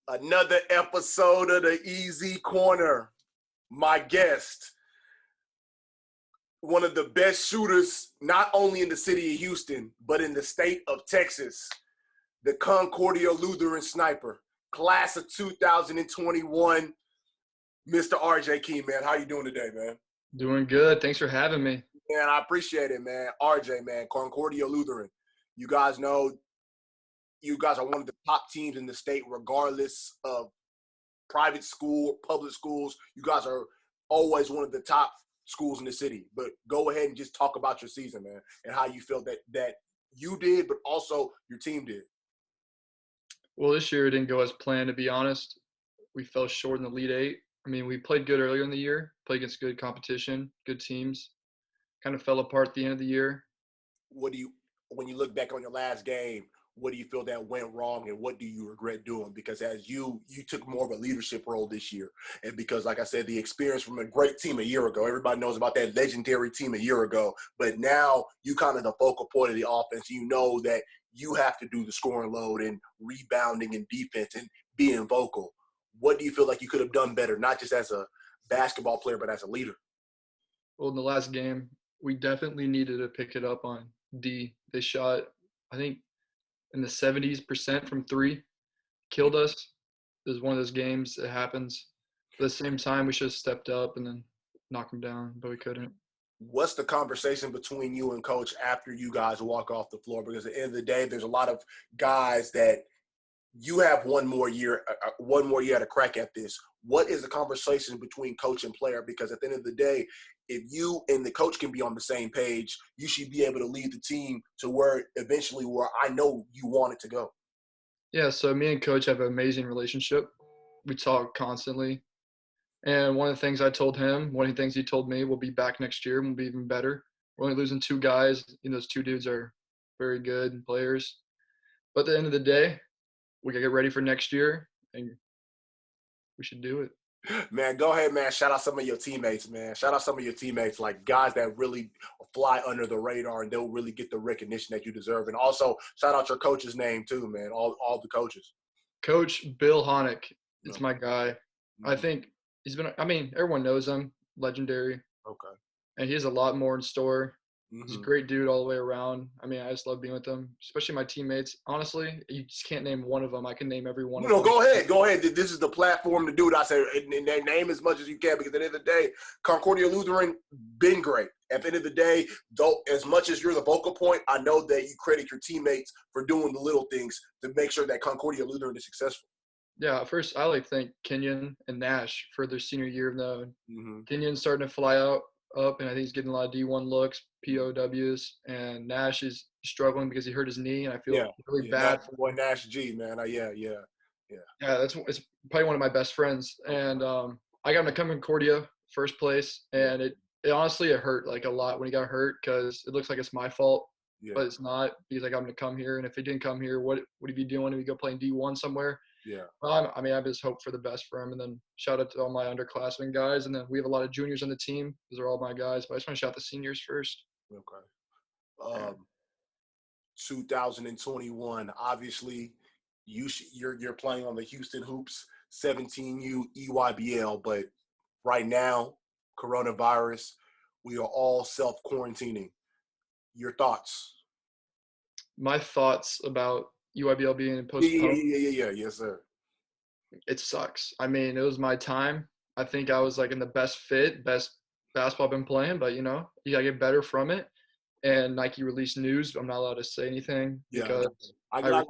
Another episode of the Easy Corner. My guest, one of the best shooters, not only in the city of Houston, but in the state of Texas, the Concordia Lutheran sniper, class of 2021, Mr. RJ Keene, man. How you doing today, man? Doing good. Thanks for having me. Man, I appreciate it, man. RJ, man, Concordia Lutheran. You guys know you guys are one of the top teams in the state, regardless of private school, public schools. You guys are always one of the top schools in the city. But go ahead and just talk about your season, man, and how you felt that you did, but also your team did. Well, this year it didn't go as planned, to be honest. We fell short in the Elite Eight. I mean, we played good earlier in the year, played against good competition, good teams. Kind of fell apart at the end of the year. When you look back on your last game, what do you feel that went wrong, and what do you regret doing? Because as you took more of a leadership role this year, and because, like I said, the experience from a great team a year ago, everybody knows about that legendary team a year ago, but now you kind of the focal point of the offense. You know that you have to do the scoring load and rebounding and defense and being vocal. What do you feel like you could have done better, not just as a basketball player, but as a leader? Well, in the last game, we definitely needed to pick it up on D. They shot, I think, in the 70% from three, killed us. It was one of those games that happens. At the same time, we should have stepped up and then knocked them down, but we couldn't. What's the conversation between you and coach after you guys walk off the floor? Because at the end of the day, there's a lot of guys that you have one more year at a crack at this. What is the conversation between coach and player? Because at the end of the day, if you and the coach can be on the same page, you should be able to lead the team to where I know you want it to go. Yeah, so me and coach have an amazing relationship. We talk constantly. And one of the things I told him, one of the things he told me, we'll be back next year and we'll be even better. We're only losing two guys, and those two dudes are very good players. But at the end of the day, we got to get ready for next year, and we should do it. Man, go ahead, man. Shout out some of your teammates, man. Shout out some of your teammates, like guys that really fly under the radar and they'll really get the recognition that you deserve. And also, shout out your coach's name too, man. All the coaches. Coach Bill Honick, it's my guy. Mm-hmm. I think everyone knows him, legendary. Okay. And he has a lot more in store. Mm-hmm. He's a great dude all the way around. I mean, I just love being with him, especially my teammates. Honestly, you just can't name one of them. I can name every one of them. No, go ahead. This is the platform to do it. I say, and name as much as you can, because at the end of the day, Concordia Lutheran been great. At the end of the day, though, as much as you're the vocal point, I know that you credit your teammates for doing the little things to make sure that Concordia Lutheran is successful. Yeah, first I like to thank Kenyon and Nash for their senior year of the mm-hmm. Kenyon's starting to fly up, and I think he's getting a lot of D1 looks, POWs, and Nash is struggling because he hurt his knee, and I feel really bad for boy Nash G, man. Yeah, it's probably one of my best friends, and I got him to come in Concordia first place, and it honestly hurt like a lot when he got hurt because it looks like it's my fault, but it's not, because I got him to come here, and if he didn't come here, what would he be doing? Would he go playing D1 somewhere? Yeah. I just hope for the best for him. And then shout out to all my underclassmen guys. And then we have a lot of juniors on the team. Those are all my guys. But I just want to shout out the seniors first. Okay. 2021, obviously, you're playing on the Houston Hoops 17U EYBL. But right now, coronavirus, we are all self-quarantining. Your thoughts? My thoughts about EYBL being postponed. Yeah. Yes, sir. It sucks. I mean, it was my time. I think I was like in the best basketball I've been playing, but you gotta get better from it. And Nike released news. I'm not allowed to say anything because I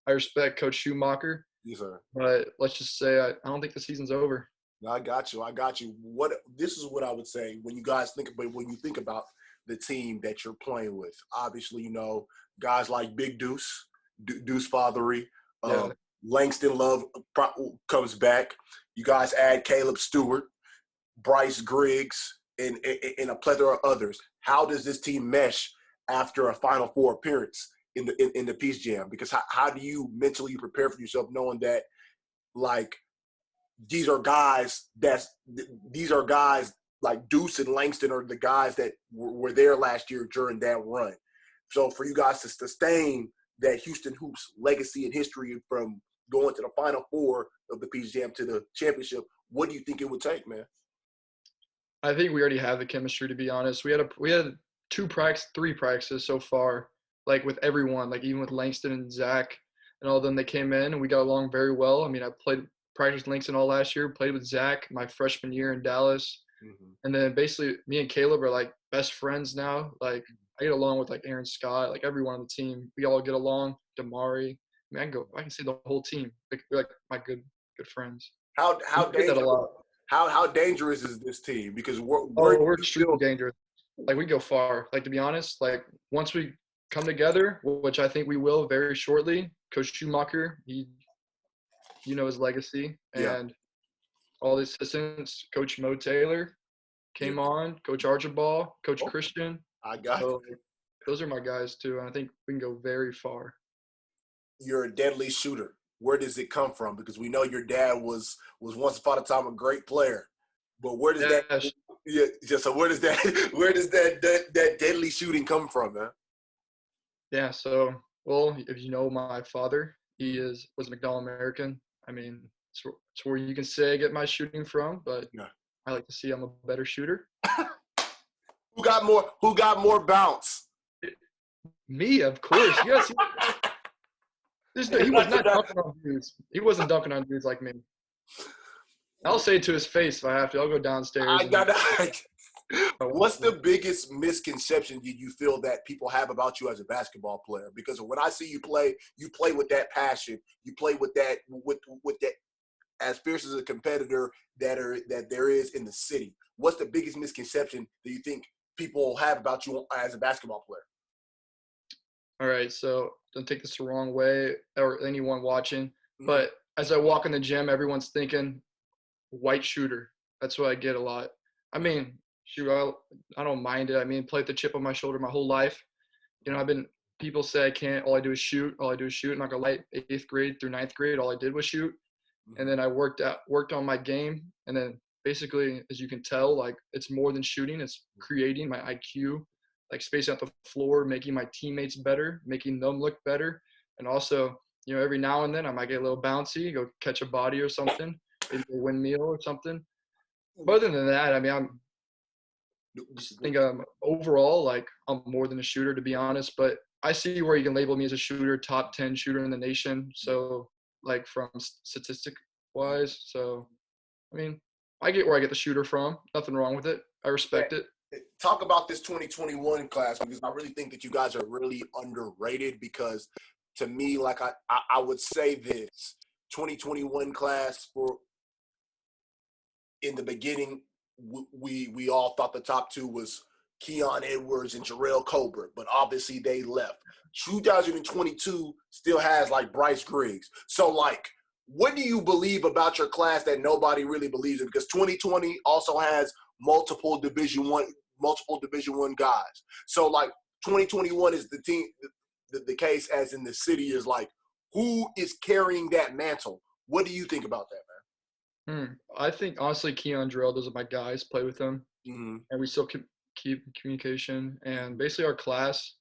respect Coach Schumacher. Yes, sir. But let's just say I don't think the season's over. I got you. This is what I would say when you think about the team that you're playing with. Obviously, guys like Big Deuce Fathery, Langston Love comes back. You guys add Caleb Stewart, Bryce Griggs, and a plethora of others. How does this team mesh after a Final Four appearance in the Peace Jam? Because how do you mentally prepare for yourself knowing that, like, these are guys like Deuce and Langston are the guys that were there last year during that run. So for you guys to sustain that Houston Hoops legacy and history from going to the Final Four of the Peach Jam to the championship, what do you think it would take, man? I think we already have the chemistry, to be honest. We had three practices so far, like with everyone, like even with Langston and Zach and all of them. They came in and we got along very well. I mean, I practiced Langston all last year, played with Zach my freshman year in Dallas, Mm-hmm. and then basically me and Caleb are like best friends now. Like I get along with like Aaron Scott, like everyone on the team. We all get along. Damari, I mean, I can say the whole team. Like, we're like my good friends. How We did that a dangerous lot. how dangerous is this team? Because where Oh, do we're you feel? extremely dangerous. Like we go far. Like to be honest, like once we come together, which I think we will very shortly. Coach Schumacher, you know his legacy, Yeah, and all the assistants. Coach Mo Taylor yeah. came on. Coach Archibald, Coach Oh, Christian. I got So those are my guys too, and I think we can go very far. you're a deadly shooter. Where does it come from? Because we know your dad was once upon a time a great player, but where does that? Yeah, Yeah, just so where does that that deadly shooting come from, man? yeah. So well, if you know my father, he Mhm. was a McDonald American. I mean, it's where you can say I get my shooting from, but Yeah. I like to see I'm a better shooter. Who got more? Who got more bounce? Me, of course. Yes, he was Not to not that. dunking on dudes. He wasn't dunking on dudes like me. I'll say it to his face if I have to. I'll go downstairs I and got that. oh, What's the biggest misconception you feel that people have about you as a basketball player? Because when I see you play with that passion. You play with that with that as fierce as a competitor that there is in the city. What's the biggest misconception that you think people have about you as a basketball player? all right. So don't take this the wrong way or anyone watching. Mm-hmm. But as I walk in the gym, everyone's thinking white shooter. That's what I get a lot. I mean, shoot, I don't mind it. I mean, play with the chip on my shoulder my whole life. You know, people say I can't. All I do is shoot. All I do is shoot. I'm not gonna lie. 8th grade through 9th grade, all I did was shoot. And then I worked on my game, and then basically, as you can tell, like it's more than shooting, it's creating my IQ, like spacing out the floor, making my teammates better, making them look better, and also, you know, every now and then I might get a little bouncy, go catch a body or something, maybe a windmill or something. But other than that, I mean, I'm just think overall, like I'm more than a shooter, to be honest. But I see where you can label me as a shooter, top 10 shooter in the nation. So like from statistic wise. So I mean, I get where I get the shooter from. Nothing wrong with it. I respect it. Talk about this 2021 class because I really think that you guys are really underrated because to me, like I would say this 2021 class for in the beginning, we all thought the top two was Keon Edwards and Jarrell Colbert, but obviously they left. 2022 still has like Bryce Griggs. So like, what do you believe about your class that nobody really believes in? Because 2020 also has multiple Division One guys. So like 2021 is the team, the case as in the city is like, who is carrying that mantle? What do you think about that, I think honestly, Keon Drill, those are my guys. Play with them, man? and we still keep communication. And basically, our class,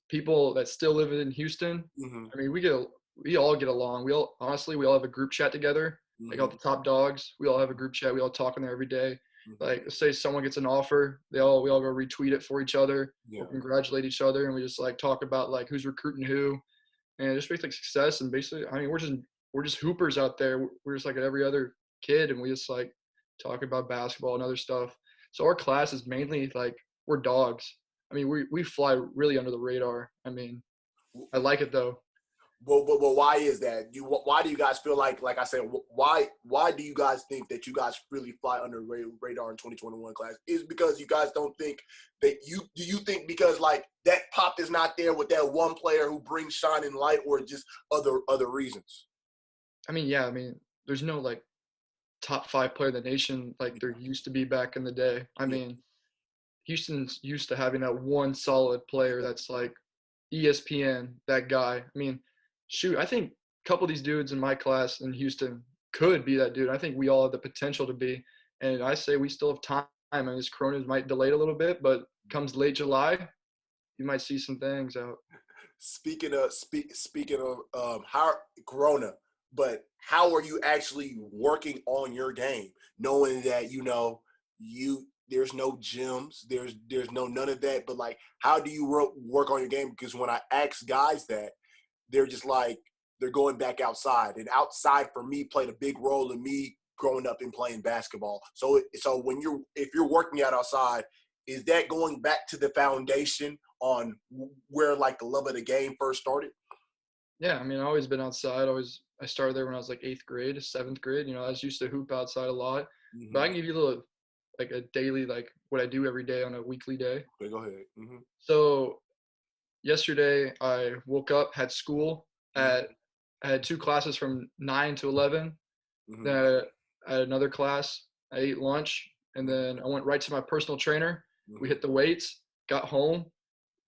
people that still live in Houston. Mm-hmm. I mean, we all get along. We all have a group chat together. Like all Mm-hmm. the top dogs, we all have a group chat. We all talk in there every day. Mm-hmm. Like say someone gets an offer, we all go retweet it for each other. Yeah. We'll congratulate each other, and we just like talk about like who's recruiting who, and just basically success. And basically, I mean, we're just hoopers out there. We're just like every other kid, and we just like talk about basketball and other stuff. So our class is mainly like we're dogs. I mean, we fly really under the radar. I mean, I like it though. But why is that? Why do you guys feel like I said? Why do you guys think that you guys really fly under radar in 2021 class? Is because you guys don't think that do you think because like that pop is not there with that one player who brings shine and light, or just other reasons? I mean, yeah. I mean, there's no like top 5 player in the nation like there used to be back in the day. I Yeah. mean, Houston's used to having that one solid player that's like ESPN, that guy. I mean, shoot, I think a couple of these dudes in my class in Houston could be that dude. I think we all have the potential to be. And I say we still have time. I mean, this Corona might delay it a little bit, but comes late July, you might see some things out. Speaking of how Corona, but how are you actually working on your game, knowing that you there's no gyms, there's no none of that, but like how do you work on your game? Because when I ask guys that, they're just like they're going back outside, and outside for me played a big role in me growing up and playing basketball. So when if you're working out outside, is that going back to the foundation on where like the love of the game first started? Yeah, I mean, I've always been outside. I started there when I was like 8th grade, 7th grade. I was used to hoop outside a lot. But Mm-hmm. I can give you a little, like a daily, like what I do every day on a weekly day. Okay, go ahead. Mm-hmm. So yesterday I woke up, had school at, Mm-hmm. I had 2 classes from 9 to 11. Mm-hmm. Then I had another class. I ate lunch, and Mm-hmm. then I went right to my personal trainer. We Mm-hmm. hit the weights, got home,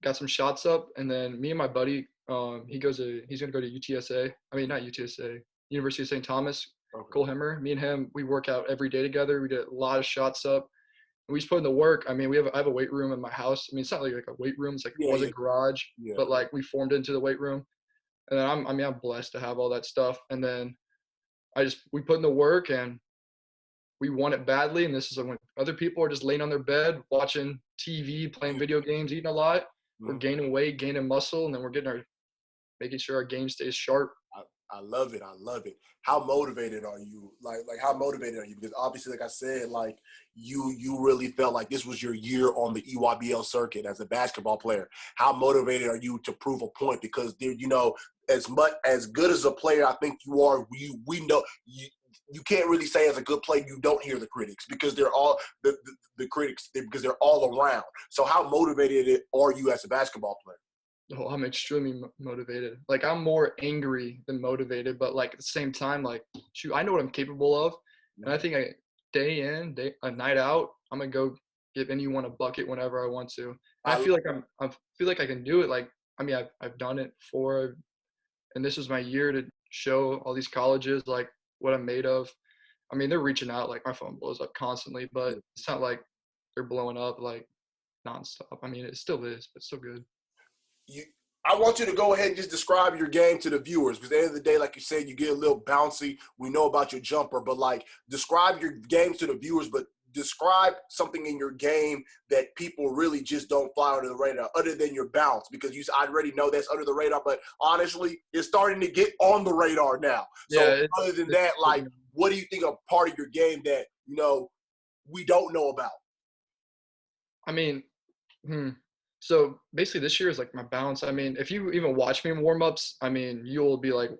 got some shots up, and then me and my buddy, he's gonna go to UTSA. I mean, not UTSA, University of St. Thomas. Okay. Cole Hemmer. Me and him, we work out every day together. We did a lot of shots up. And we just put in the work. I mean, I have a weight room in my house. I mean, it's not like a weight room. It's like it Yeah, was a yeah, garage, yeah. but like we formed into the weight room. And then I'm blessed to have all that stuff. And then we put in the work, and we want it badly. And this is when other people are just laying on their bed, watching TV, playing video games, eating a lot. We're Mhm. gaining weight, gaining muscle, and then we're making sure our game stays sharp. I love it. I love it. How motivated are you? Like how motivated are you? Because obviously, like I said, like you really felt like this was your year on the EYBL circuit as a basketball player. How motivated are you to prove a point? Because there, as much as good as a player, I think you are. We know you can't really say as a good player you don't hear the critics because they're all the critics because they're all around. So how motivated are you as a basketball player? Oh, I'm extremely motivated. Like I'm more angry than motivated, but like at the same time, like shoot, I know what I'm capable of, and I Mhm. think day in, a night out, I'm gonna go give anyone a bucket whenever I want to. And I I feel like I feel like I can do it. Like I mean, I've done it before, and this is my year to show all these colleges like what I'm made of. I mean, they're reaching out. Like my phone blows up constantly, but it's not like they're blowing up like nonstop. I mean, it still is, but it's still good. you I want you to go ahead and just describe your game to the viewers because at the end of the day, like you said, you get a little bouncy. We know about your jumper, but like describe your game to the viewers, but describe something in your game that people really just don't fly under the radar other than your bounce because I already know that's under the radar, but honestly, it's starting to get on the radar now. Yeah, So other than it's that, like what do you think a part of your game that, we don't know about? I mean, hmm. So basically, this year is like my balance. I mean, if you even watch me in warm ups, I mean, you'll be like,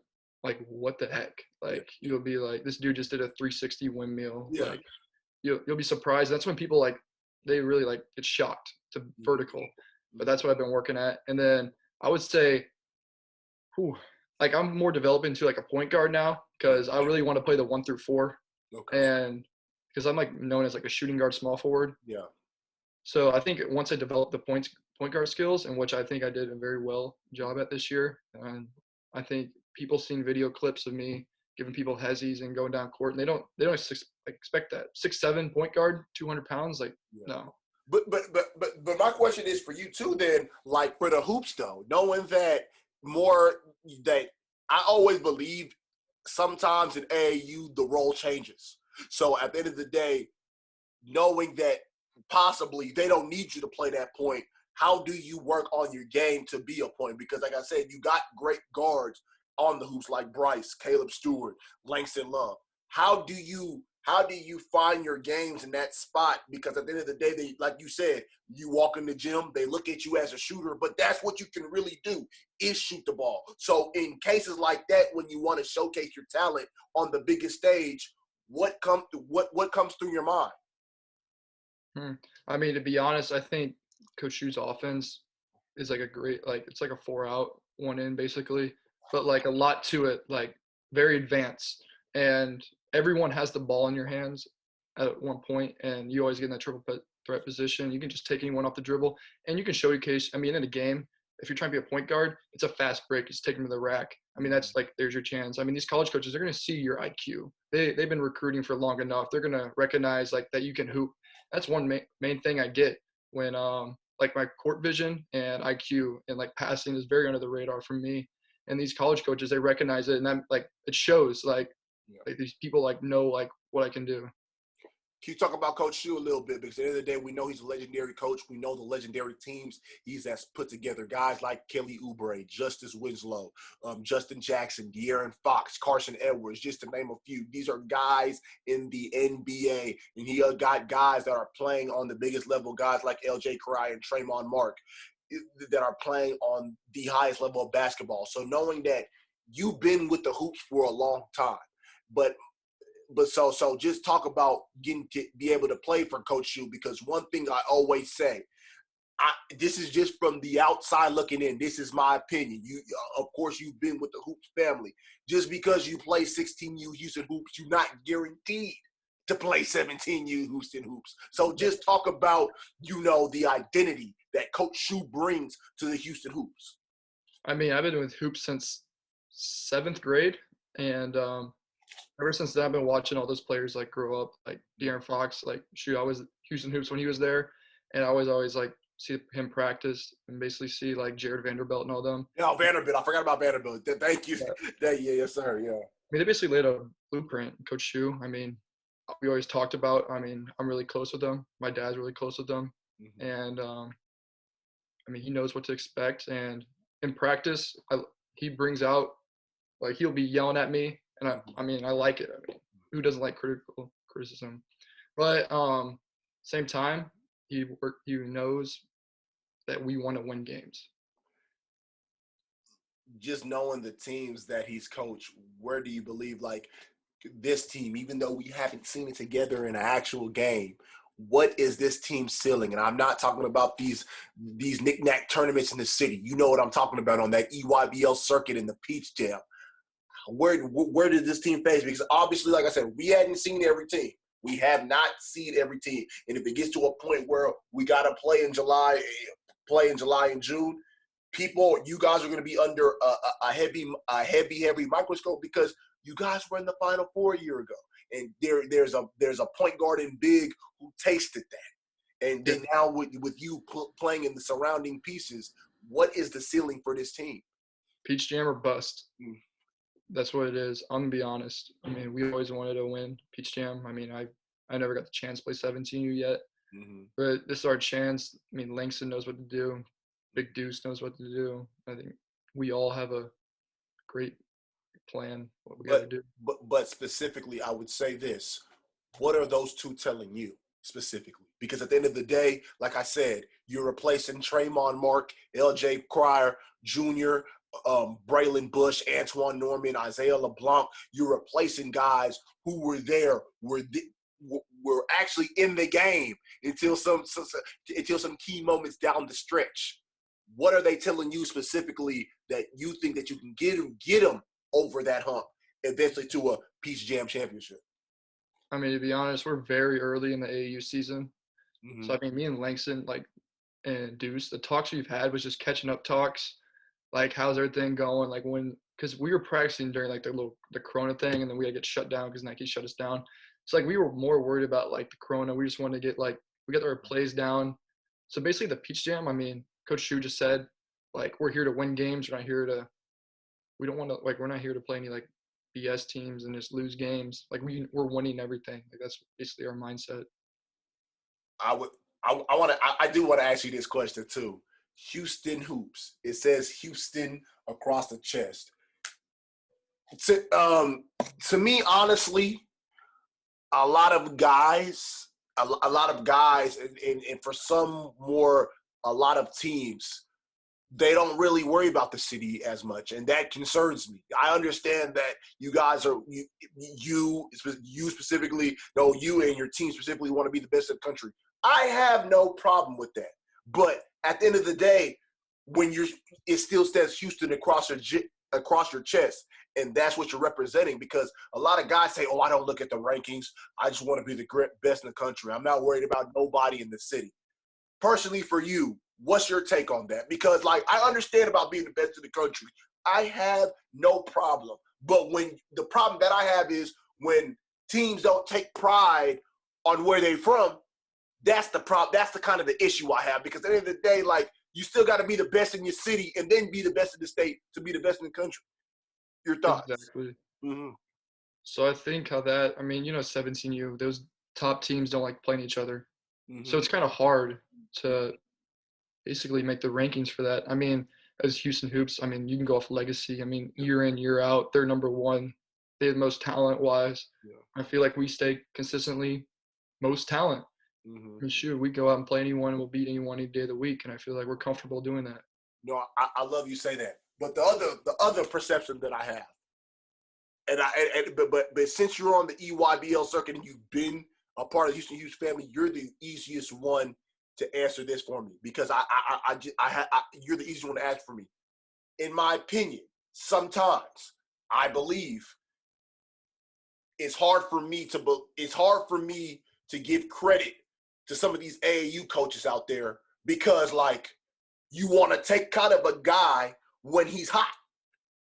what the heck? Yeah. Like, you'll be like, this dude just did a 360 windmill. Yeah. Like, you'll be surprised. That's when people like, they really like get shocked to vertical. But that's what I've been working at. And then I would say, whew, like I'm more developing to like a point guard now because I really want to play the 1 through 4, Okay. and because I'm like known as like a shooting guard, small forward. Yeah. So I think once I developed the point guard skills, and which I think I did a very well job at this year, and I think people seen video clips of me giving people hezzies and going down court, and they don't expect that 6'7" point guard, 200 pounds, like Yeah. no. But my question is for you too. Then, like for the hoops, though, knowing that more that I always believe sometimes in AAU the role changes. So at the end of the day, knowing that possibly they don't need you to play that point, how do you work on your game to be a point? Because like I said, you got great guards on the hoops like Bryce, Caleb Stewart, Langston Love. How do you find your games in that spot? Because at the end of the day, they like you said, you walk in the gym, they look at you as a shooter, but that's what you can really do is shoot the ball. So in cases like that, when you want to showcase your talent on the biggest stage, what comes through your mind? Hmm. I mean, to be honest, I think Coach Shu's offense is like a great, like it's like a 4 out, 1 in basically, but like a lot to it, like very advanced, and everyone has the ball in your hands at one point, and you always get in that threat position. You can just take anyone off the dribble, and you can showcase. I mean, in a game, if you're trying to be a point guard, it's a fast break. It's taking to the rack. I mean, that's like there's your chance. I mean, these college coaches, they're going to see your IQ. They've been recruiting for long enough. They're going to recognize like that you can hoop. That's one main thing I get when like my court vision and IQ and like passing is very under the radar for me. And these college coaches, they recognize it, and that like it shows. Like these people like know like what I can do. Can you talk about Coach Shu a little bit? Because at the end of the day, we know he's a legendary coach. We know the legendary teams he's has put together. Guys like Kelly Oubre, Justice Winslow, Justin Jackson, De'Aaron Fox, Carson Edwards, just to name a few. These are guys in the NBA. And he got guys that are playing on the biggest level, guys like LJ Cry and Trayvon Mark that are playing on the highest level of basketball. So knowing that you've been with the hoops for a long time, but so just talk about getting to be able to play for Coach Shu, because one thing I always say, this is just from the outside looking in. This is my opinion. You, of course, you've been with the Hoops family. Just because you play 16U Houston Hoops, you're not guaranteed to play 17U Houston Hoops. So just talk about, the identity that Coach Shu brings to the Houston Hoops. I mean, I've been with hoops since 7th grade, and ever since then, I've been watching all those players like grow up, like De'Aaron Fox. Like, shoot, I was Houston Hoops when he was there, and I always like see him practice and basically see like Jared Vanderbilt and all them. Yeah, Vanderbilt. I forgot about Vanderbilt. Thank you. Yeah. Yes, sir. Yeah. I mean, they basically laid a blueprint. Coach Shu. I mean, we always talked about. I mean, I'm really close with them. My dad's really close with them, and I mean, he knows what to expect. And in practice, he brings out like he'll be yelling at me. And I mean, I like it. I mean, who doesn't like criticism? But same time, he knows that we want to win games. Just knowing the teams that he's coached, where do you believe like this team, even though we haven't seen it together in an actual game, what is this team ceiling? And I'm not talking about these knick-knack tournaments in the city. You know what I'm talking about, on that EYBL circuit in the Peach Jam. Where did this team face? Because obviously, like I said, we hadn't seen every team. We have not seen every team. And if it gets to a point where we got to play in July and June, you guys are going to be under a heavy microscope, because you guys were in the Final Four a year ago. And there's a point guard in big who tasted that. And then now with you playing in the surrounding pieces, what is the ceiling for this team? Peach Jam or bust. That's what it is. I'm going to be honest. I mean, we always wanted to win Peach Jam. I mean, I never got the chance to play 17U yet. But this is our chance. I mean, Langston knows what to do. Big Deuce knows what to do. I think we all have a great plan, what we got to do. But specifically, I would say this. What are those two telling you specifically? Because at the end of the day, like I said, you're replacing Trayvon Mark, LJ Cryer Jr., Braylon Bush, Antoine Norman, Isaiah LeBlanc. You're replacing guys who were there, were actually in the game until some key moments down the stretch. What are they telling you specifically that you think that you can get them over that hump, eventually to a Peach Jam championship? I mean, to be honest, we're very early in the AAU season. So, I mean, me and Langston, and Deuce, the talks we've had was just catching up talks. Like, how's everything going? Like, because we were practicing during, like, the Corona thing, and then we had to get shut down because Nike shut us down. So, like, we were more worried about, like, the Corona. We just wanted to get, we got our plays down. So, basically, the Peach Jam, I mean, Coach Shu just said, like, we're here to win games. We're not here to – we're not here to play any, BS teams and just lose games. Like, we're winning everything. Like, that's basically our mindset. I do want to ask you this question, too. Houston Hoops. It says Houston across the chest. To me, honestly, a lot of guys, and for some more, a lot of teams, they don't really worry about the city as much, and that concerns me. I understand that you guys are you specifically, no, you and your team specifically want to be the best in the country. I have no problem with that, but at the end of the day, it still says Houston across your chest, and that's what you're representing. Because a lot of guys say, "Oh, I don't look at the rankings. I just want to be the best in the country. I'm not worried about nobody in the city." Personally, for you, what's your take on that? Because, I understand about being the best in the country. I have no problem. But when the problem that I have is when teams don't take pride on where they're from, that's the problem. That's the kind of the issue I have. Because at the end of the day, You still got to be the best in your city and then be the best in the state to be the best in the country. Your thoughts? Exactly. Mm-hmm. So I think how that, I mean, 17U, those top teams don't like playing each other. So Mm-hmm. it's kind of hard to basically make the rankings for that. I mean, as Houston Hoops, I mean, you can go off legacy. I mean, Yeah. year in, year out, they're number one. They have the most talent wise. Yeah. I feel like we stay consistently most talent. Mm-hmm. I mean, shoot, we go out and play anyone and we'll beat anyone any day of the week. And I feel like we're comfortable doing that. No, I love you say that. But the other perception that I have, but since you're on the EYBL circuit and you've been a part of the Houston Hughes family, you're the easiest one to answer this for me because you're the easiest one to ask for me. In my opinion, sometimes I believe it's hard for me to give credit to some of these AAU coaches out there because like you want to take kind of a guy when he's hot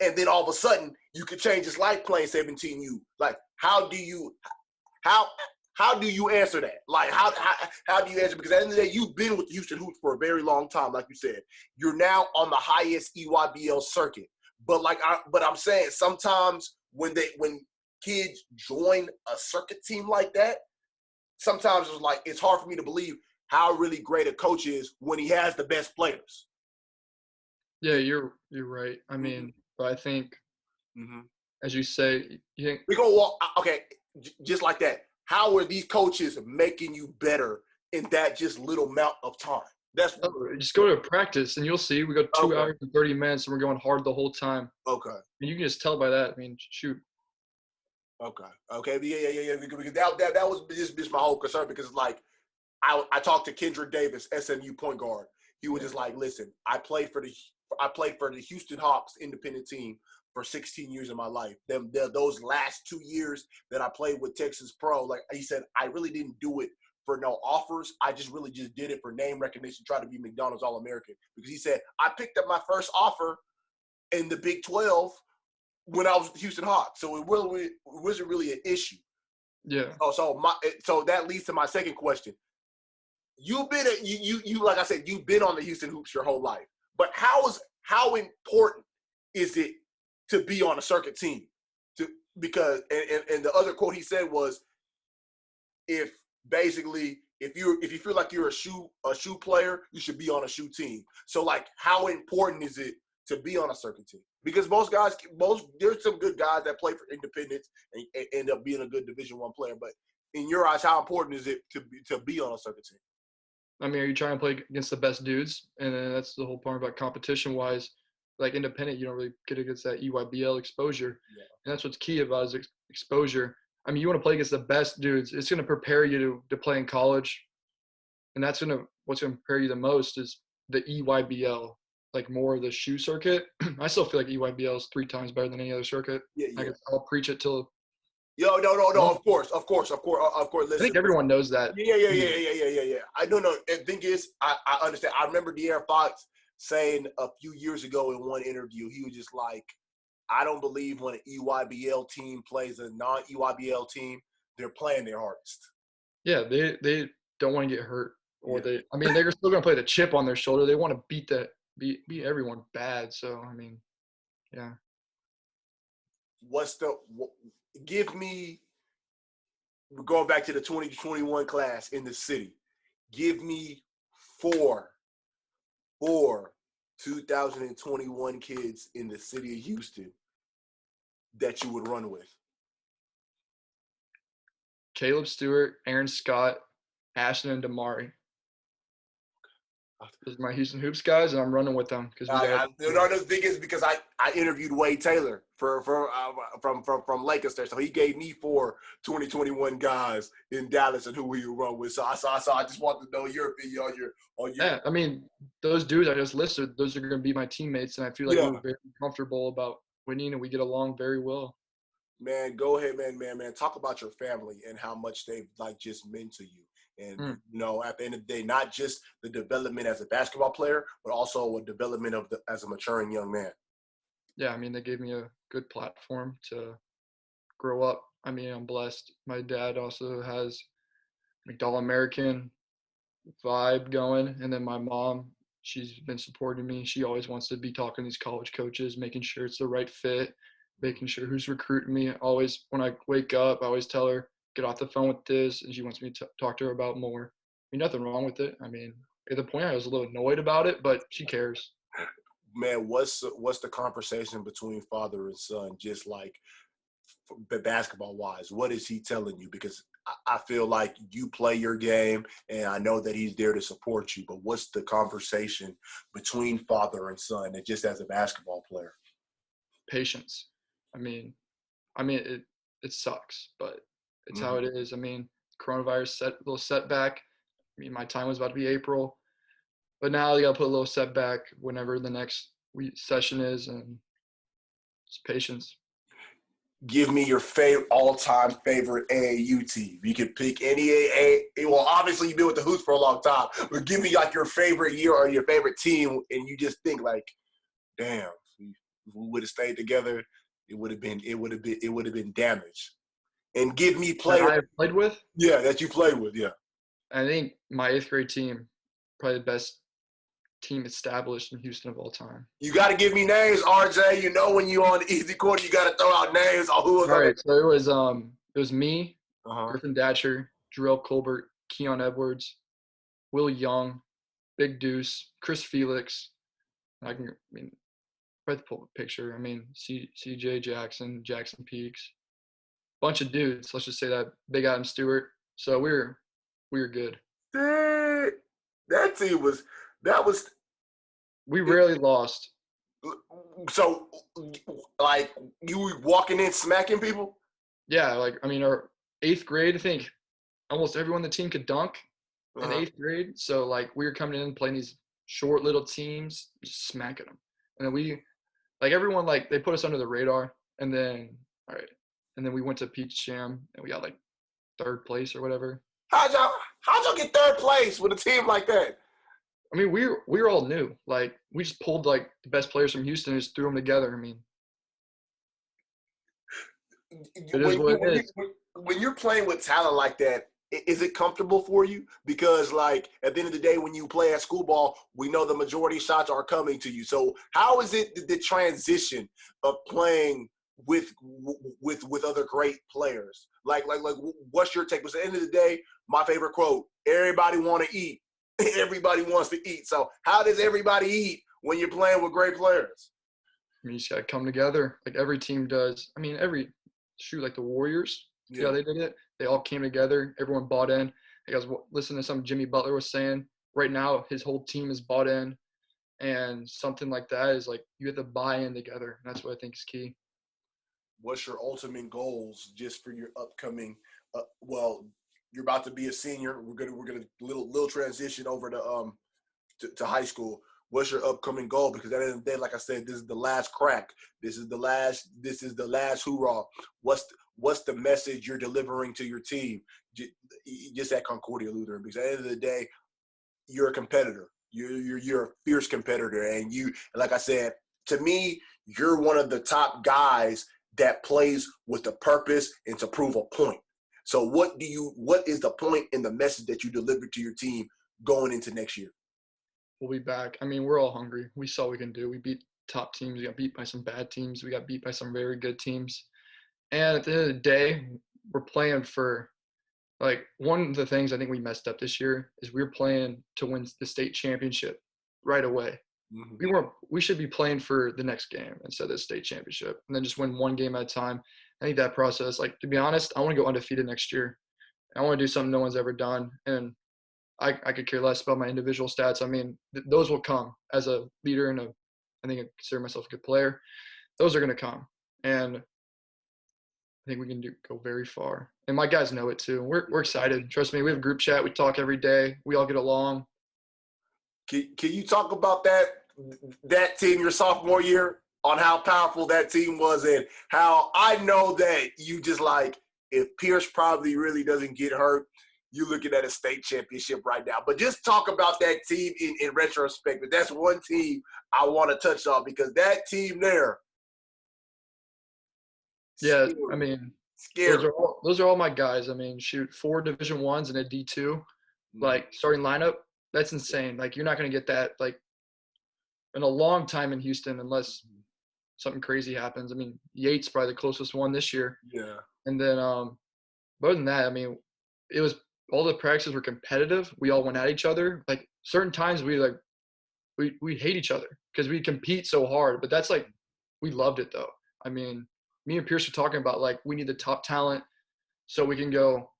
and then all of a sudden you could change his life playing 17U. Like how do you answer that? Like how do you answer? Because at the end of the day, you've been with the Houston Hoops for a very long time, like you said. You're now on the highest EYBL circuit. But I'm saying sometimes when kids join a circuit team like that, sometimes it's hard for me to believe how really great a coach is when he has the best players. Yeah, you're right. I Mm-hmm. mean, but I think, Mm-hmm. as you say, you think, We gonna walk. Okay, just like that. How are these coaches making you better in that just little amount of time? That's oh, just go to practice and you'll see. We go 2 hours okay. and 30 minutes and we're going hard the whole time. Okay. And you can just tell by that. I mean, shoot. Okay. Okay. Yeah. Because that was just my whole concern because it's like I talked to Kendrick Davis, SMU point guard. He was Yeah. just like, listen, I played for the Houston Hawks independent team for 16 years of my life. Those last 2 years that I played with Texas Pro, like he said, I really didn't do it for no offers. I just really just did it for name recognition, try to be McDonald's All-American. Because he said, I picked up my first offer in the Big 12 when I was with the Houston Hawks. So it wasn't really an issue. Yeah. So that leads to my second question. You've been you like I said, you've been on the Houston Hoops your whole life. But how important is it to be on a circuit team? Because the other quote he said was if you feel like you're a shoe player, you should be on a shoe team. So like how important is it to be on a circuit team? Because there's some good guys that play for independents and end up being a good Division I player. But in your eyes, how important is it to be on a circuit team? I mean, are you trying to play against the best dudes? And then that's the whole part about competition wise. Like independent, you don't really get against that EYBL exposure. Yeah. And that's what's key about is exposure. I mean, you want to play against the best dudes. It's going to prepare you to play in college. And what's going to prepare you the most is the EYBL, like more of the shoe circuit. I still feel like EYBL is 3 times better than any other circuit. Yeah. I'll preach it till. Yo, no. Well, Of course. I think Listen. everyone knows that. Yeah. I don't know. The thing is, I understand. I remember De'Aaron Fox saying a few years ago in one interview, he was just like, I don't believe when an EYBL team plays a non-EYBL team, they're playing their hardest. Yeah, they don't want to get hurt, or Yeah. I mean, they're still gonna play the chip on their shoulder. They want to beat everyone bad. So I mean, yeah. Give me, going back to the 2021 class in the city, give me four 2021 kids in the city of Houston that you would run with. Caleb Stewart, Aaron Scott, Ashton, and Damari. Those are my Houston Hoops guys, and I'm running with them because we got. The thing is because I interviewed Wade Taylor from Lakers there, so he gave me 2021 guys in Dallas and who he would run with. So I just wanted to know your opinion on your. Yeah, I mean, those dudes I just listed, those are going to be my teammates, and I feel like Yeah. we're very comfortable about winning, and we get along very well. Man, go ahead, man. Talk about your family and how much they've like just meant to you. And at the end of the day, not just the development as a basketball player, but also a development as a maturing young man. Yeah, I mean, they gave me a good platform to grow up. I mean, I'm blessed. My dad also has McDonald American vibe going, and then my mom, She's been supporting me. She always wants to be talking to these college coaches, making sure it's the right fit, making sure who's recruiting me. Always, when I wake up, I always tell her, get off the phone with this, and she wants me to talk to her about more. I mean, nothing wrong with it. I mean, at the point I was a little annoyed about it, but she cares. Man, what's the conversation between father and son, just like basketball wise? What is he telling you? Because I feel like you play your game, and I know that he's there to support you. But what's the conversation between father and son, and just as a basketball player? Patience. I mean, it sucks, but it's how it is. I mean, coronavirus little setback. I mean, my time was about to be April, but now you got to put a little setback whenever the next session is, and just patience. Give me your all-time favorite AAU team. You can pick any AA. Well, obviously you've been with the Hoots for a long time, but give me like your favorite year or your favorite team, and you just think like, damn, if we would have stayed together, it would have been damaged. And give me That player, I have played with, yeah, that you played with, yeah. I think my 8th grade team, probably the best team established in Houston of all time. You got to give me names, RJ. You know when you on the easy court, you got to throw out names on who was All on right, it. so it was me, Uh-huh. Griffin Datcher, Jarrell Colbert, Keon Edwards, Will Young, Big Deuce, Chris Felix. I mean, probably pull a picture. I mean, CJ Jackson, Jackson Peaks, bunch of dudes. Let's just say that Big Adam Stewart. So we were good. Dude, that team was We rarely lost. so like you were walking in smacking people. Yeah, like I mean, our 8th grade, I think almost everyone on the team could dunk in Uh-huh. 8th grade. So like we were coming in playing these short little teams, just smacking them, and then everyone like they put us under the radar, and then all right, and then we went to Peach Jam and we got like 3rd place or whatever. How'd y'all get third place with a team like that? I mean, we were all new. Like we just pulled like the best players from Houston and just threw them together. I mean, it is when what you it when you is. when you're playing with talent like that, is it comfortable for you? Because like at the end of the day, when you play at school ball, we know the majority of shots are coming to you. So how is it the transition of playing with other great players? Like what's your take? Because at the end of the day, my favorite quote: "Everybody want to eat. Everybody wants to eat." So how does everybody eat when you're playing with great players? I mean, you just gotta come together like every team does. I mean, like the Warriors. See how Yeah. they did it? They all came together. Everyone bought in. I guys listen to something Jimmy Butler was saying. Right now, his whole team is bought in, and something like that is like you have to buy in together. And that's what I think is key. What's your ultimate goals just for your upcoming well, you're about to be a senior. We're gonna little transition over to high school. What's your upcoming goal? Because at the end of the day, like I said, this is the last crack. This is the last hoorah. What's the message you're delivering to your team just at Concordia Lutheran? Because at the end of the day, you're a competitor. You're a fierce competitor, and like I said, to me, you're one of the top guys that plays with a purpose and to prove a point. So what is the point in the message that you deliver to your team going into next year? We'll be back. I mean, we're all hungry. We saw what we can do. We beat top teams. We got beat by some bad teams. We got beat by some very good teams. And at the end of the day, we're playing for like one of the things I think we messed up this year is we were playing to win the state championship right away. Mm-hmm. We should be playing for the next game instead of the state championship and then just win one game at a time. I think that process, like to be honest, I want to go undefeated next year. I want to do something no one's ever done. And I could care less about my individual stats. I mean, those will come as a leader and I think I consider myself a good player. Those are going to come. And I think we can go very far. And my guys know it too. We're excited. Trust me, we have a group chat. We talk every day. We all get along. Can you talk about that team your sophomore year on how powerful that team was and how I know that you just like if Pierce probably really doesn't get hurt, you're looking at a state championship right now. But just talk about that team in retrospect. But that's one team I want to touch on because that team there, Yeah, scary, I mean, those scary. are all my guys. I mean, shoot, 4 Division Ones and a D2, Mm-hmm. like starting lineup. That's insane. Like you're not gonna get that like in a long time in Houston unless something crazy happens. I mean, Yates probably the closest one this year. Yeah. And then, but other than that, I mean, it was all the practices were competitive. We all went at each other. Like certain times we hate each other because we compete so hard. But that's like we loved it though. I mean, me and Pierce were talking about like we need the top talent so we can go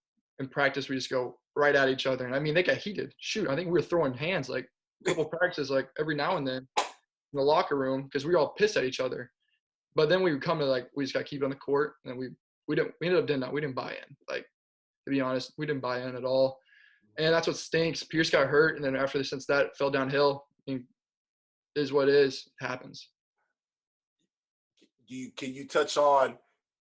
in practice. We just go right at each other. And I mean, they got heated. Shoot, I think we were throwing hands like a couple practices like every now and then in the locker room because we were all pissed at each other. But then we would come to like we just got to keep it on the court, and we ended up we didn't buy in. Like to be honest, we didn't buy in at all, and that's what stinks. Pierce got hurt, and then since that it fell downhill. I mean, it is what it is. It happens. Can you touch on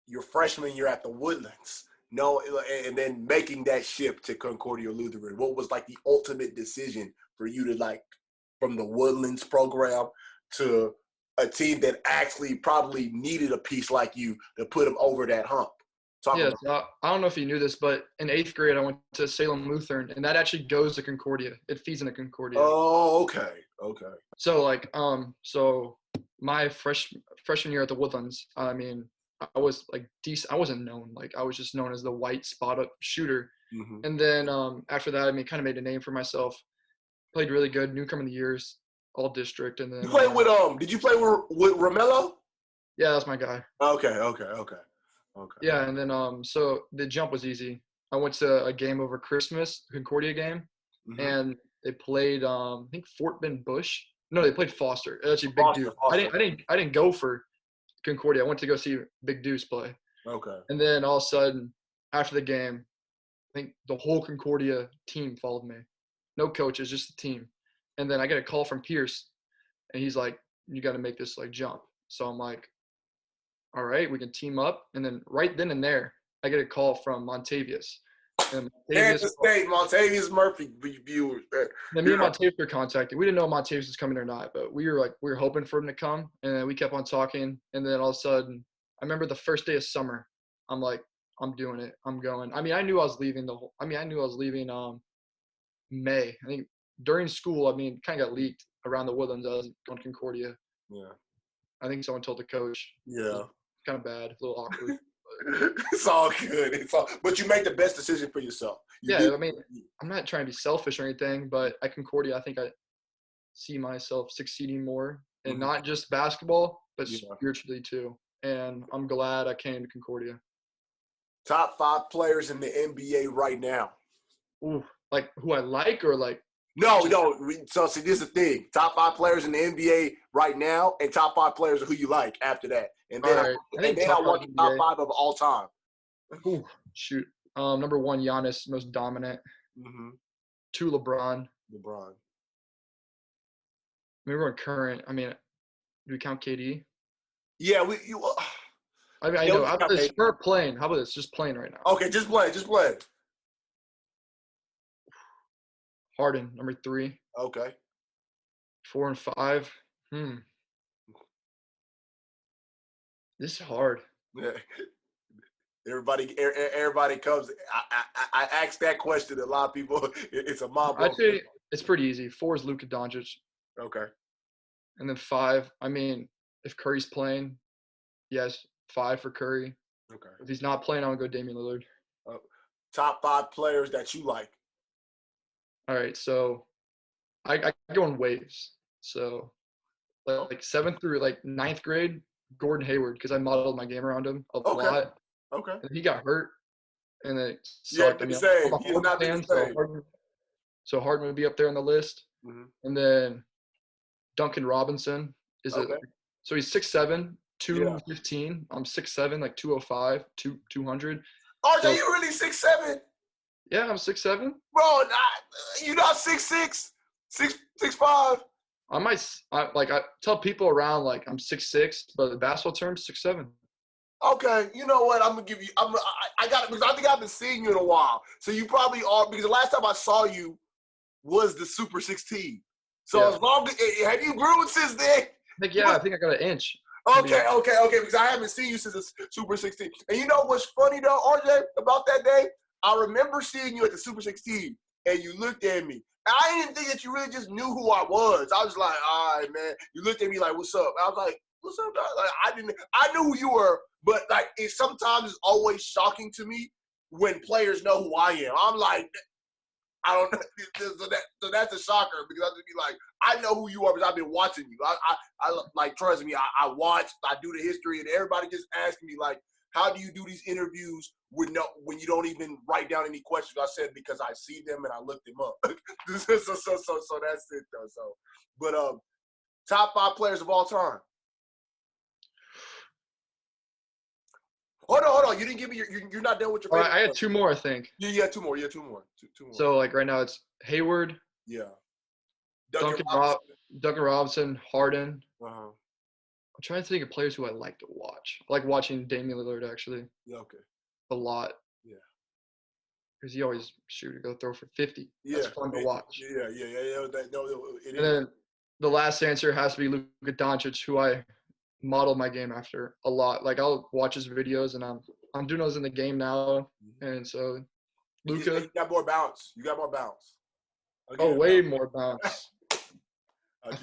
your freshman year at the Woodlands? No, and then making that shift to Concordia Lutheran. What was like the ultimate decision for you to like from the Woodlands program to a team that actually probably needed a piece like you to put them over that hump? Yeah, so I don't know if you knew this, but in 8th grade I went to Salem Lutheran, and that actually goes to Concordia. It feeds into Concordia. Oh, okay. So like, so my freshman year at the Woodlands, I mean, I was like decent. I wasn't known like I was just known as the white spot up shooter. Mm-hmm. And then after that, I mean, kind of made a name for myself. Played really good, newcomer of the years, all district, and then you played with Did you play with Romello? Yeah, that's my guy. Okay. Yeah, and then so the jump was easy. I went to a game over Christmas, Concordia game, and they played I think Fort Bend Bush. No, they played Foster. Actually, Big Deuce. I didn't go for Concordia. I went to go see Big Deuce play. Okay. And then all of a sudden, after the game, I think the whole Concordia team followed me. No coaches, just the team. And then I get a call from Pierce, and he's like, "You got to make this like jump." So I'm like, "All right, we can team up." And then right then and there, I get a call from Montavious. And Kansas State, Montavious Murphy viewers. Then me and Montavious were contacted. We didn't know if Montavious was coming or not, but we were hoping for him to come. And then we kept on talking. And then all of a sudden, I remember the first day of summer, I'm like, I'm doing it. I'm going. I mean, I knew I was leaving May. I think during school, I mean, kind of got leaked around the Woodlands. I was going to Concordia. Yeah. I think someone told the coach. Yeah. Kind of bad, a little awkward. It's all good. But you make the best decision for yourself. I mean, I'm not trying to be selfish or anything, but at Concordia, I think I see myself succeeding more, and not just basketball, but spiritually too. And I'm glad I came to Concordia. Top 5 players in the NBA right now. Ooh, like who I like or like? No. So see, this is the thing. Top 5 players in the NBA right now, and top 5 players who you like after that. And then I want the top 5 of all time. Ooh, shoot. Number 1, Giannis, most dominant. 2, LeBron. Maybe we're current. I mean, do we count KD? Yeah, I mean, I know. How about this? We're playing. How about this? Just playing right now. Okay, just play. Harden, number 3. Okay. 4 and 5. This is hard. Yeah. Everybody comes. I asked that question. A lot of people. It's a mob. I'd say it's pretty easy. 4 is Luka Doncic. Okay. And then 5. I mean, if Curry's playing, yes, 5 for Curry. Okay. If he's not playing, I'll go Damian Lillard. Top 5 players that you like. All right, so I go in waves. So like 7th through like 9th grade, Gordon Hayward, because I modeled my game around him a lot. Okay. And he got hurt, and it sucked. Yeah, He's not the same. So Harden would be up there on the list. And then Duncan Robinson is it. So he's 6'7", 215. I'm 6'7", like 205, 200. RJ, you really 6'7"? Yeah, I'm 6'7". Bro, you not 6'6", 6'5". I tell people around like I'm 6'6", but the basketball terms 6'7". Okay, you know what? I'm gonna give you. I got it because I think I've been seeing you in a while. So you probably are, because the last time I saw you was the Super 16. So as long as have you grown since then? I think I got an inch. Okay. Because I haven't seen you since the Super 16. And you know what's funny though, RJ, about that day? I remember seeing you at the Super 16, and you looked at me, I didn't think that you really just knew who I was. I was like, all right, man. You looked at me like, what's up? I was like, what's up, dog? Like, I knew who you were, but like, it sometimes is always shocking to me when players know who I am. I'm like, I don't know. So that's a shocker because I'll just be like, I know who you are because I've been watching you. I like, trust me, I watch, I do the history, and everybody just asking me like, how do you do these interviews when you don't even write down any questions? I said because I see them and I look them up. so that's it though. So, but top 5 players of all time. Hold on. You didn't give me you're not done with your. All right, I had 2 more, I think. Yeah, 2 more. Yeah, 2 more. Two more. So like right now it's Hayward. Yeah. Duncan Robinson, Harden. Uh-huh. I'm trying to think of players who I like to watch. I like watching Damian Lillard actually. Yeah. Okay. A lot. Yeah. Because he always to go throw for 50. That's fun to watch. Yeah. And then the last answer has to be Luka Doncic, who I model my game after a lot. Like I'll watch his videos, and I'm doing those in the game now, and so Luka. You got more bounce. Way more bounce. I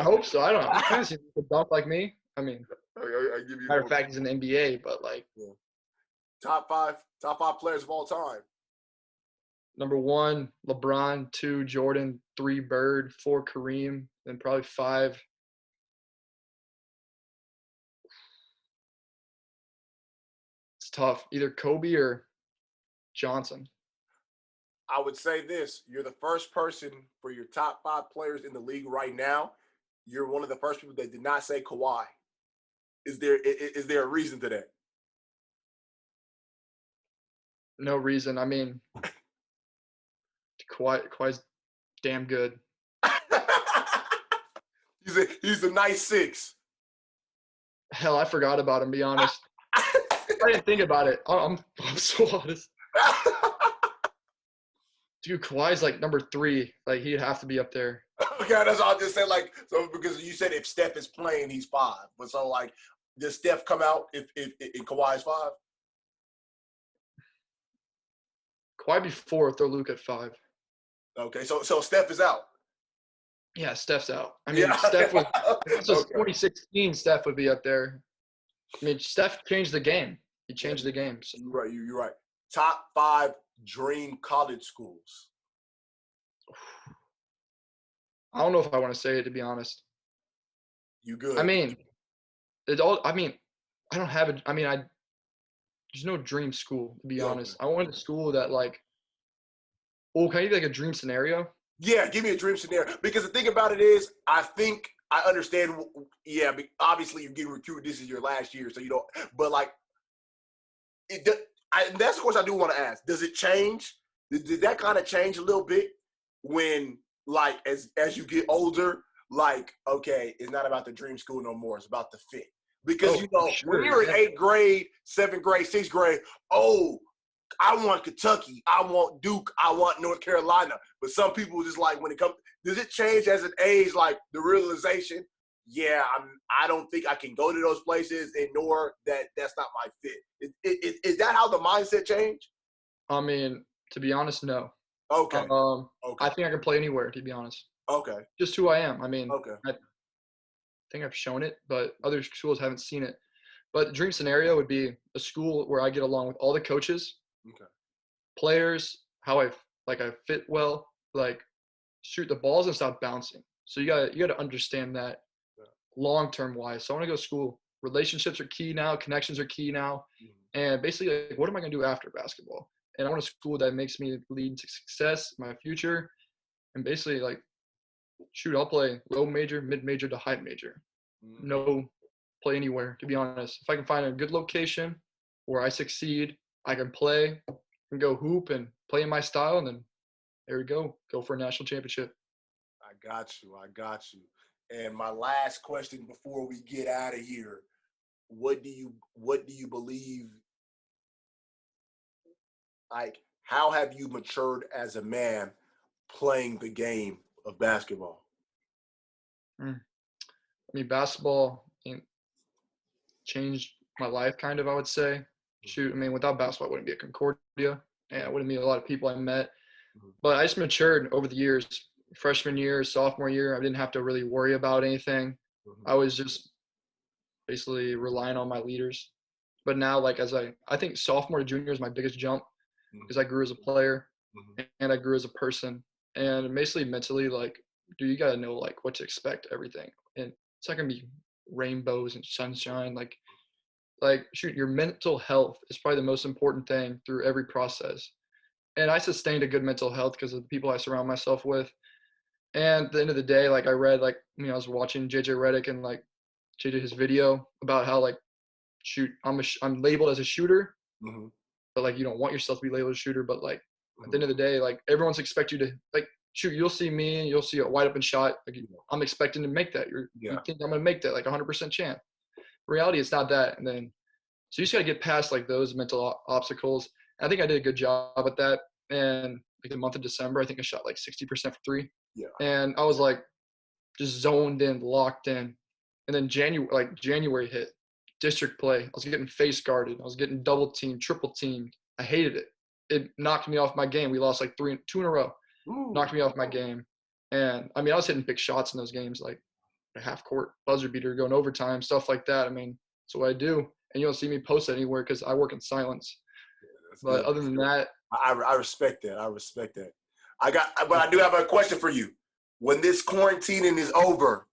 hope so. I don't know. He kind of seems like a dunk like me. I mean, I give you matter of fact, he's in the NBA, but like top five players of all time. Number 1, LeBron. 2, Jordan. 3, Bird. 4, Kareem. Then probably 5. It's tough. Either Kobe or Johnson. I would say this: you're the first person for your top 5 players in the league right now. You're one of the first people that did not say Kawhi. Is there a reason to that? No reason. I mean, Kawhi's damn good. he's a nice 6. Hell, I forgot about him. Be honest. I didn't think about it. I'm so honest. Dude, Kawhi's like number 3. Like he'd have to be up there. Okay, that's all I just said. Like, so because you said if Steph is playing, he's 5. But so like, does Steph come out if Kawhi's 5? Kawhi be 4, throw Luke at 5. Okay, so Steph is out. Yeah, Steph's out. I mean, Steph was this was 2016. Steph would be up there. I mean, Steph changed the game. He changed the game. So. You're right. Top 5 dream college schools. I don't know if I want to say it, to be honest. You good? I mean, I don't have it. I mean, there's no dream school, to be honest. I want a school that like. Oh, can I give you like a dream scenario? Yeah, give me a dream scenario. Because the thing about it is, I think I understand. Yeah, obviously you're getting recruited. This is your last year, so you don't. But like, that's the question I do want to ask. Does it change? Did that kind of change a little bit when, like, as you get older? Like, okay, it's not about the dream school no more. It's about the fit. Because when you're in 8th grade, 7th grade, 6th grade, I want Kentucky, I want Duke, I want North Carolina. But some people just like when it comes, does it change as an age, like the realization, I don't think I can go to those places, and nor that's not my fit. Is that how the mindset changed? I mean, to be honest, no. Okay. I think I can play anywhere, to be honest. Okay. Just who I am. I mean, okay. I think I've shown it, but other schools haven't seen it. But the dream scenario would be a school where I get along with all the coaches. Okay. Players, how I fit well, like shoot the balls and stop bouncing. So you gotta understand that long term wise. So I want to go to school. Relationships are key now. Connections are key now. Mm-hmm. And basically, like, what am I gonna do after basketball? And I want a school that makes me lead to success, my future, and basically like, I'll play low major, mid major to high major. Mm-hmm. No, play anywhere. To be honest, if I can find a good location where I succeed, I can play and go hoop and play in my style, and then there we go for a national championship. I got you. And my last question before we get out of here, what do you believe, like, how have you matured as a man playing the game of basketball? I mean, basketball changed my life, kind of, I would say. Shoot, I mean, without basketball, I wouldn't be at Concordia, and I wouldn't meet a lot of people I met. But I just matured over the years freshman year, sophomore year, I didn't have to really worry about anything. Mhm. I was just basically relying on my leaders. But now, like as I think sophomore to junior is my biggest jump Mhm. because I grew as a player Mhm. and I grew as a person. And basically mentally, like, dude, you gotta know like what to expect, everything. And it's not gonna be rainbows and sunshine. Like shoot, your mental health is probably the most important thing through every process. And I sustained a good mental health because of the people I surround myself with. And at the end of the day, like I read, like, I was watching JJ Redick and like JJ his video about how like shoot, I'm labeled as a shooter, Mhm. but like you don't want yourself to be labeled as a shooter. But like at the Mhm. end of the day, like everyone's expect you to like shoot. You'll see me and you'll see a wide open shot. Like I'm expecting to make that. You Yeah. think I'm gonna make that like 100% chance. In reality, it's not that. And then so you just gotta get past like those mental obstacles. And I think I did a good job at that. And like the month of December, I think I shot like 60% for three. Yeah. And I was like just zoned in, locked in. And then January hit, district play. I was getting face guarded. I was getting double teamed, triple teamed. I hated it. It knocked me off my game. We lost like two in a row. Ooh. Knocked me off my game. And I mean, I was hitting big shots in those games, like a half court buzzer beater, going overtime, stuff like that. I mean, that's what I do. And you don't see me post it anywhere because I work in silence. That's But good. other That's than good. that, I respect that. I respect that. But I do have a question for you. When this quarantining is over,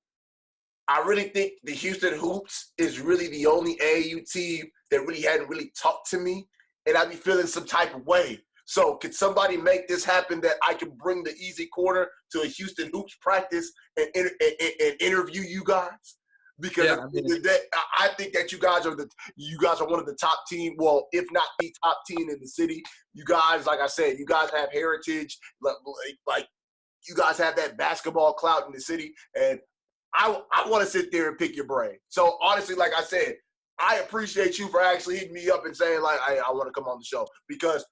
I really think the Houston Hoops is really the only AAU team that really hadn't really talked to me, and I'd be feeling some type of way. So, could somebody make this happen that I can bring the Easy Corner to a Houston Hoops practice and interview you guys? Because yeah, at I the mean, end of the day, I think that you guys are one of the top team. Well, if not the top team in the city. You guys, like I said, you guys have heritage. Like you guys have that basketball clout in the city, and I want to sit there and pick your brain. So honestly, like I said, I appreciate you for actually hitting me up and saying like I want to come on the show because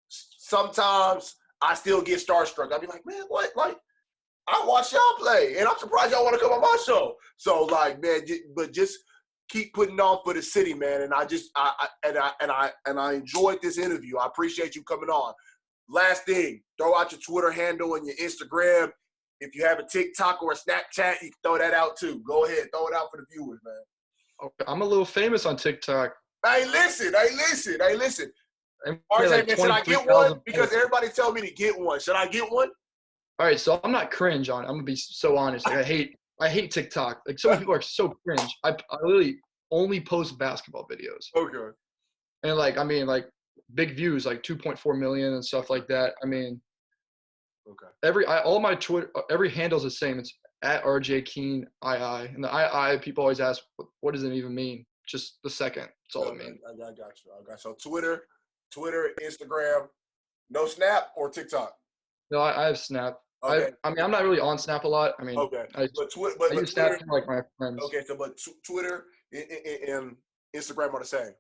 sometimes I still get starstruck. I'll be like, man, what? Like I watch y'all play, and I'm surprised y'all want to come on my show. So like, man, but just keep putting on for the city, man. And I enjoyed this interview. I appreciate you coming on. Last thing, throw out your Twitter handle and your Instagram. If you have a TikTok or a Snapchat, you can throw that out too. Go ahead, throw it out for the viewers, man. I'm a little famous on TikTok. Hey, listen. I made RJ, like man, should I get one? 23,000 Because posts. everybody tell me to get one. Should I get one? All right, so I'm not cringe on it. I'm gonna be so honest. Like I hate TikTok. Like so many people are so cringe. I literally only post basketball videos. Okay. And like I mean like big views like 2.4 million and stuff like that. I mean Okay. all my Twitter every handle's the same. It's at RJ Keene II. And the II people always ask what does it even mean? Just the second. That's all it means. I got you. So Twitter, Instagram, no Snap or TikTok. No, I have Snap. Okay. I mean I'm not really on Snap a lot. I mean Okay. I But use Snap Twitter. for like my friends. Okay. So but Twitter and Instagram are the same.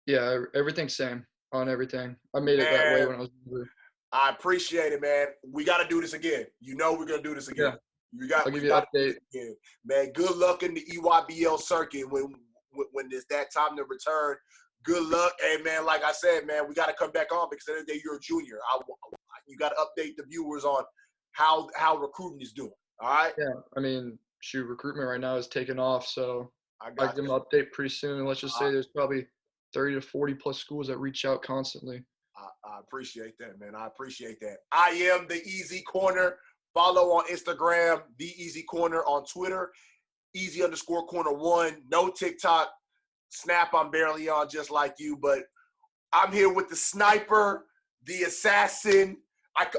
Yeah, everything's same on everything. I made it that way Man, when I was younger. I appreciate it, man. We got to do this again. You know we're gonna do this again. Yeah, I'll We give you got an to do update. this again, man. Good luck in the EYBL circuit when it's that time to return. Good luck, and man, like I said, man, we got to come back on because at the end of the day, you're a junior. You got to update the viewers on how recruiting is doing. All right. Yeah, I mean, shoot, recruitment right now is taking off, so I I'll got give them you. an update pretty soon. Let's just I, say there's probably 30 to 40 plus schools that reach out constantly. I appreciate that, man. I appreciate that. I am the Easy Corner. Follow on Instagram, the Easy Corner on Twitter, Easy_Corner1. No TikTok. Snap, I'm barely on just like you, but I'm here with the sniper, the assassin.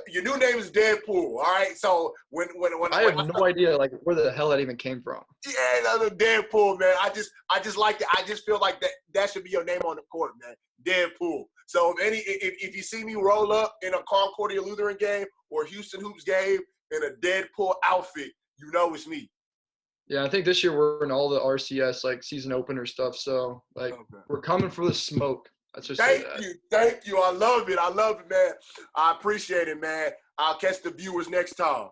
Your new name is Deadpool, all right? So when I have no idea like where the hell that even came from. yeah, no, Deadpool, man. I just like that. I just feel like that should be your name on the court, man. Deadpool. So if you see me roll up in a Concordia Lutheran game or Houston Hoops game in a Deadpool outfit, you know it's me. Yeah, I think this year we're in all the RCS like season opener stuff, so like Okay. we're coming for the smoke. Let's just say that. Thank you. I love it, man. I appreciate it, man. I'll catch the viewers next time.